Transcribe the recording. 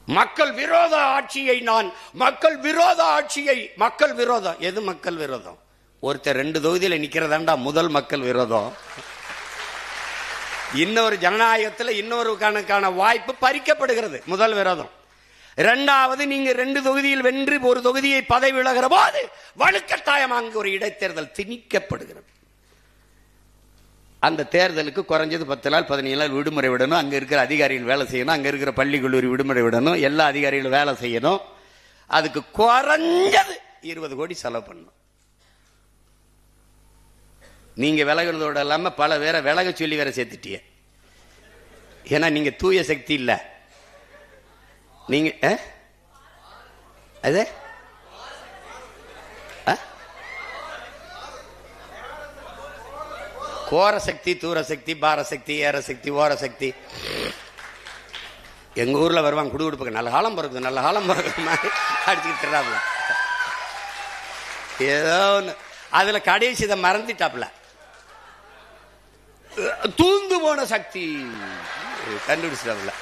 மக்கள் விரோத ஆட்சியை மக்கள் விரோத ஆட்சியை மக்கள் விரோதம். எது மக்கள் விரோதம்? ஒருத்தர் 2 தொகுதியில் நிக்கிறதாண்டா முதல் மக்கள் விரோதம். இன்னொரு ஜனநாயகத்தில் இன்னொரு கணக்கான வாய்ப்பு பறிக்கப்படுகிறது, முதல் விரோதம். இரண்டாவது, நீங்க 2 தொகுதியில் வென்று ஒரு தொகுதியை பதவி விலகிற போது வலுக்கட்டாயம் அங்கு ஒரு இடைத்தேர்தல் திணிக்கப்படுகிறது. அந்த தேர்தலுக்கு குறைஞ்சது 10 நாள் 15 நாள் விடுமுறை விடணும். அங்க இருக்கிற அதிகாரிகள் வேலை செய்யணும், அங்க இருக்கிற பள்ளி கல்லூரி விடுமுறை விடணும், எல்லா அதிகாரிகளும் வேலை செய்யணும். அதுக்கு குறைஞ்சது 20 கோடி செலவு பண்ணணும். நீங்க விலகுனதோட இல்லாம பல பேரை விலக சொல்லி வேற சேர்த்துட்டிய. ஏன்னா நீங்க தூய சக்தி இல்ல. நீங்க அது கோர சக்தி, தூர சக்தி, பார சக்தி, ஏற சக்தி, ஓர சக்தி. எங்க ஊர்ல வருவாங்க குடுகுடுப்புக்கு, நல்ல காலம் பிறகுது நல்ல காலம் பிறகு அடிச்சுக்கிட்டு ஏதோ ஒன்று. அதுல கடைசி இதை மறந்துட்டாப்ல, தூந்து போன சக்தி கண்டுபிடிச்சிட்டாப்ல.